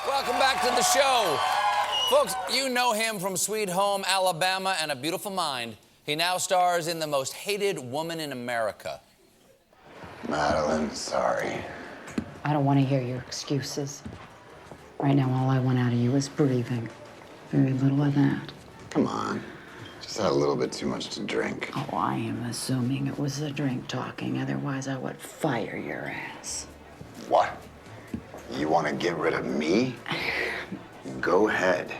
Welcome back to the show. Folks, you know him from Sweet Home Alabama and A Beautiful Mind. He now stars in The Most Hated Woman in America. Madeline, sorry. I don't want to hear your excuses. Right now, all I want out of you is breathing. Very little of that. Come on. Just had a little bit too much to drink. Oh, I am assuming it was the drink talking. Otherwise, I would fire your ass. What? You want to get rid of me? Go ahead.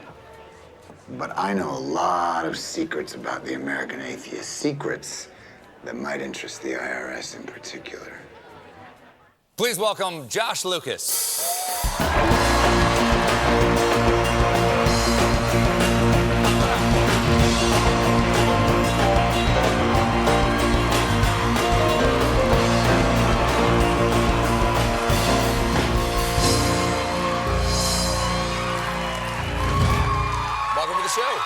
But I know a lot of secrets about the American atheist. Secrets that might interest the IRS in particular. Please welcome Josh Lucas. Welcome to the show.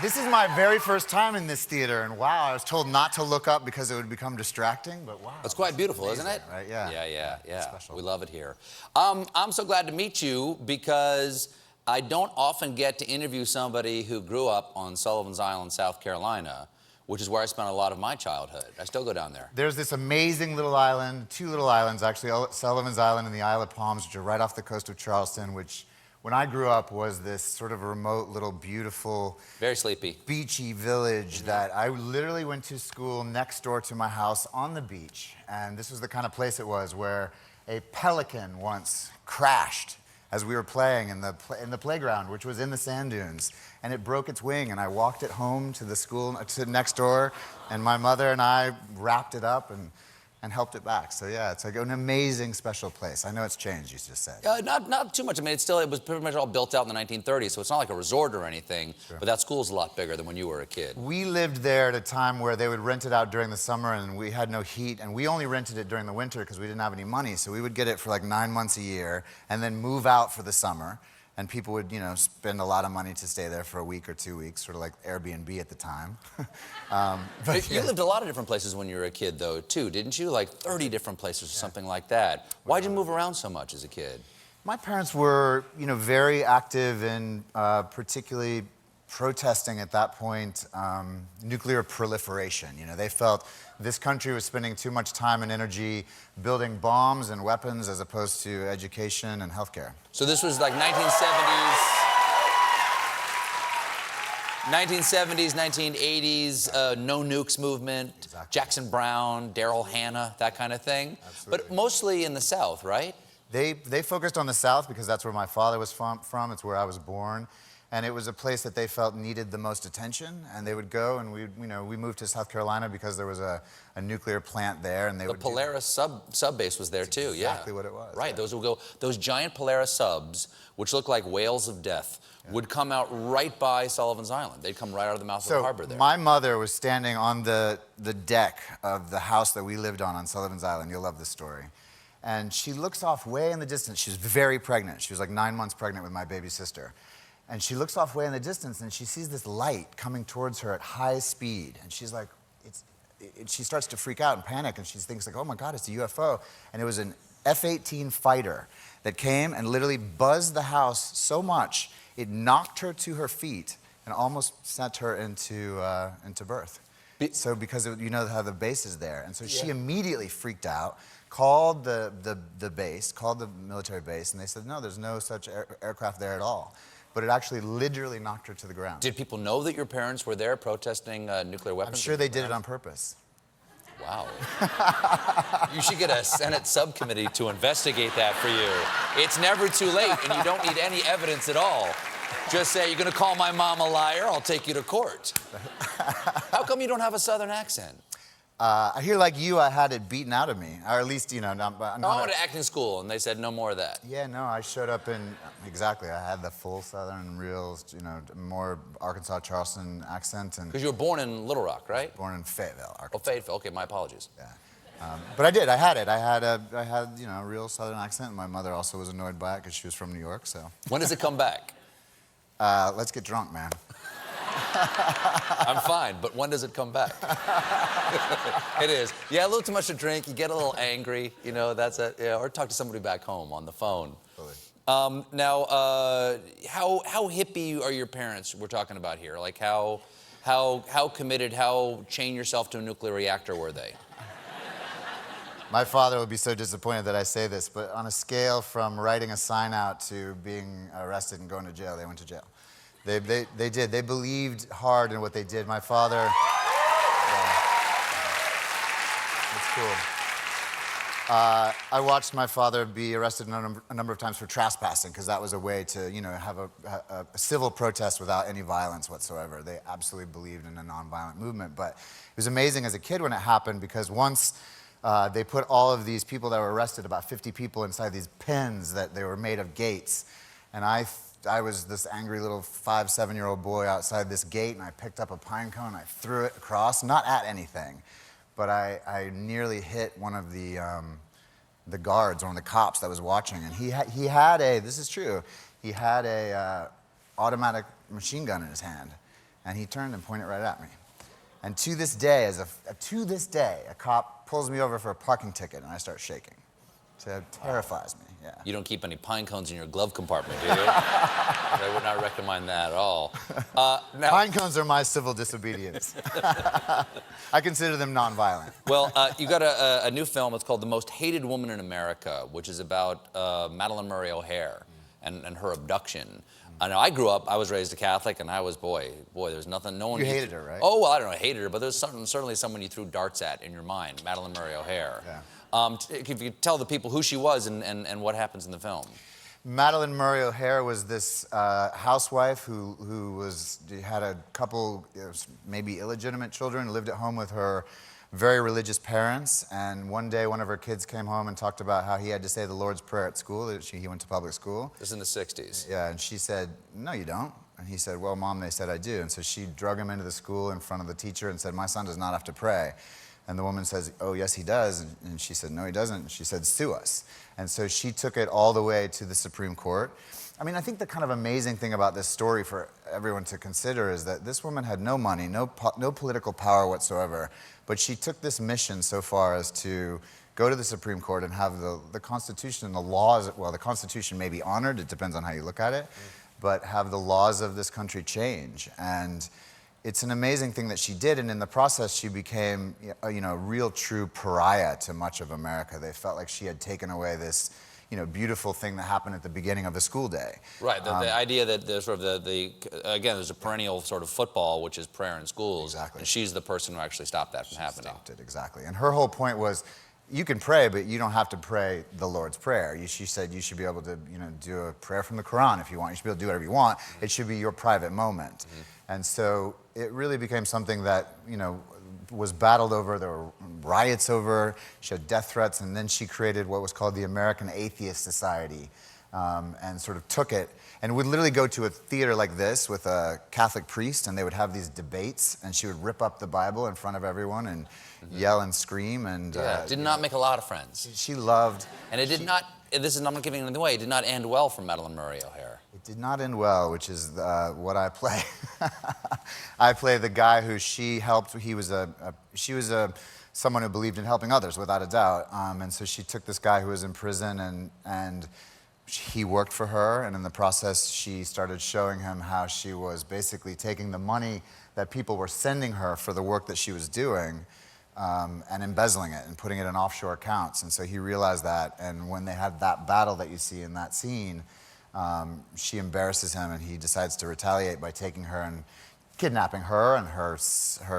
This is my very first time in this theater, and wow, I was told not to look up because it would become distracting, but wow. It's quite beautiful, isn't it? Right, yeah. Yeah. Special. We love it here. I'm so glad to meet you because I don't often get to interview somebody who grew up on Sullivan's Island, South Carolina, which is where I spent a lot of my childhood. I still go down there. There's this amazing little island, two little islands actually, Sullivan's Island and the Isle of Palms, which are right off the coast of Charleston, which when I grew up was this sort of remote little beautiful, Very sleepy. beachy village that I literally went to school next door to my house on the beach. And this was the kind of place it was where a pelican once crashed as we were playing in the playground, which was in the sand dunes. And it broke its wing, and I walked it home to the school to next door, and my mother and I wrapped it up and helped it back. So yeah, it's like an amazing, special place. I know it's changed, you just said. Not too much. I mean, it was pretty much all built out in the 1930s, so it's not like a resort or anything, Sure. but that school's a lot bigger than when you were a kid. We lived there at a time where they would rent it out during the summer, and we had no heat, and we only rented it during the winter because we didn't have any money, so we would get it for like 9 months a year and then move out for the summer. And people would, spend a lot of money to stay there for a week or 2 weeks, sort of like Airbnb at the time. But you lived a lot of different places when you were a kid, though, too, didn't you? Like 30 different places or something like that. Why'd you move around so much as a kid? My parents were, very active in particularly protesting at that point nuclear proliferation. They felt this country was spending too much time and energy building bombs and weapons as opposed to education and healthcare. So this was like 1970s, 1980s, no nukes movement, Exactly. Jackson Brown, Daryl Hannah, that kind of thing. Absolutely. But mostly in the South, right? They focused on the South because that's where my father was from. It's where I was born. And it was a place that they felt needed the most attention. And they would go, and we moved to South Carolina because there was a nuclear plant there, and they would. The Polaris sub base was there too. Exactly what it was. Right. Yeah. Those giant Polaris subs, which look like whales of death, would come out right by Sullivan's Island. They'd come right out of the mouth of the harbor there. My mother was standing on the deck of the house that we lived on Sullivan's Island. You'll love this story. And she looks off way in the distance. She was very pregnant. She was like 9 months pregnant with my baby sister. And she looks off way in the distance, and she sees this light coming towards her at high speed. And she's like, she starts to freak out and panic, and she thinks like, oh my God, it's a UFO. And it was an F-18 fighter that came and literally buzzed the house so much, it knocked her to her feet and almost sent her into birth. So because you know how the base is there. And so she immediately freaked out, called the base, called the military base, and they said, no, there's no such aircraft there at all. But it actually literally knocked her to the ground. Did people know that your parents were there protesting nuclear weapons? I'm sure they did it on purpose. Wow. You should get a Senate subcommittee to investigate that for you. It's never too late, and you don't need any evidence at all. Just say, you're going to call my mom a liar, I'll take you to court. How come you don't have a Southern accent? I hear like you, I had it beaten out of me. Or at least, not I went to acting school, and they said no more of that. Yeah, no, I showed up in, exactly, I had the full Southern, real, more Arkansas, Charleston accent. Because you were born in Little Rock, right? Born in Fayetteville, Oh, Arkansas. Fayetteville. Okay, my apologies. Yeah. But I did, I had it. I had a real Southern accent. My mother also was annoyed by it because she was from New York, so. When does it come back? Let's get drunk, man. I'm fine, but when does it come back? It is. Yeah, a little too much to drink, you get a little angry, you know, that's it. Yeah, or talk to somebody back home on the phone. Totally. Now, how hippie are your parents we're talking about here? Like, how committed, how chain yourself to a nuclear reactor were they? My father would be so disappointed that I say this, but on a scale from writing a sign out to being arrested and going to jail, they went to jail. They did. They believed hard in what they did. My father, yeah, it's cool. I watched my father be arrested a number of times for trespassing, because that was a way to, you know, have a civil protest without any violence whatsoever. They absolutely believed in a nonviolent movement. But it was amazing as a kid when it happened, because once they put all of these people that were arrested, about 50 people, inside these pens that they were made of gates. And I was this angry little 5, 7-year-old boy outside this gate, and I picked up a pine cone, and I threw it across, not at anything, but I nearly hit one of the guards, one of the cops that was watching, and he had a, this is true, he had a automatic machine gun in his hand, and he turned and pointed right at me. And to this day, a cop pulls me over for a parking ticket, and I start shaking. So it terrifies me, yeah. You don't keep any pine cones in your glove compartment, do you? I would not recommend that at all. Now, pine cones are my civil disobedience. I consider them nonviolent. Well, you got a new film. It's called The Most Hated Woman in America, which is about Madalyn Murray O'Hair and her abduction. I know I grew up, I was raised a Catholic, and I was, boy, there's nothing, no one... You hated her, right? Oh, well, I don't know, I hated her, but there's certainly someone you threw darts at in your mind, Madalyn Murray O'Hair. Yeah. If you tell the people who she was and what happens in the film. Madalyn Murray O'Hair was this housewife who had a couple, maybe illegitimate children, lived at home with her very religious parents, and one day one of her kids came home and talked about how he had to say the Lord's Prayer at school. He went to public school. This is in the 60s. Yeah, and she said, "No, you don't." And he said, "Well, Mom, they said I do." And so she drug him into the school in front of the teacher and said, "My son does not have to pray." And the woman says, "Oh, yes, he does." And she said, "No, he doesn't." And she said, "Sue us." And so she took it all the way to the Supreme Court. I mean, I think the kind of amazing thing about this story for everyone to consider is that this woman had no money, no political power whatsoever, but she took this mission so far as to go to the Supreme Court and have the Constitution and the laws, well, the Constitution may be honored, it depends on how you look at it, but have the laws of this country change. And it's an amazing thing that she did, and in the process, she became, you know, a real true pariah to much of America. They felt like she had taken away this, you know, beautiful thing that happened at the beginning of the school day. Right, the idea that there's sort of again, there's a perennial sort of football, which is prayer in schools. Exactly. And she's the person who actually stopped that from happening. Stopped it, exactly. And her whole point was, you can pray, but you don't have to pray the Lord's Prayer. She said you should be able to, you know, do a prayer from the Quran if you want. You should be able to do whatever you want. It should be your private moment. Mm-hmm. And so it really became something that, you know, was battled over. There were riots over. She had death threats, and then she created what was called the American Atheist Society, and sort of took it and would literally go to a theater like this with a Catholic priest, and they would have these debates, and she would rip up the Bible in front of everyone and yell and scream. And did not make a lot of friends. She loved. And it did not. This is I'm not giving it away. It did not end well for Madalyn Murray O'Hair. It did not end well, which is what I play. I play the guy who she helped. She was someone who believed in helping others, without a doubt. And so she took this guy who was in prison, and he worked for her. And in the process, she started showing him how she was basically taking the money that people were sending her for the work that she was doing, and embezzling it and putting it in offshore accounts. And so he realized that. And when they had that battle that you see in that scene, she embarrasses him, and he decides to retaliate by taking her and kidnapping her and her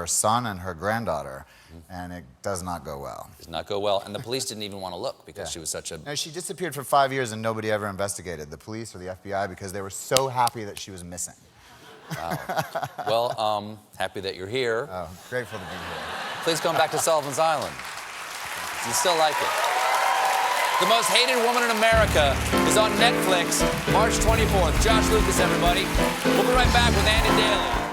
son and her granddaughter. And it does not go well. It does not go well. And the police didn't even want to look because she was such a... No, she disappeared for 5 years and nobody ever investigated, the police or the FBI, because they were so happy that she was missing. Wow. Well, happy that you're here. Oh, grateful to be here. Please come back to Sullivan's Island. You still like it. The Most Hated Woman in America is on Netflix, March 24th. Josh Lucas, everybody. We'll be right back with Andy Daly.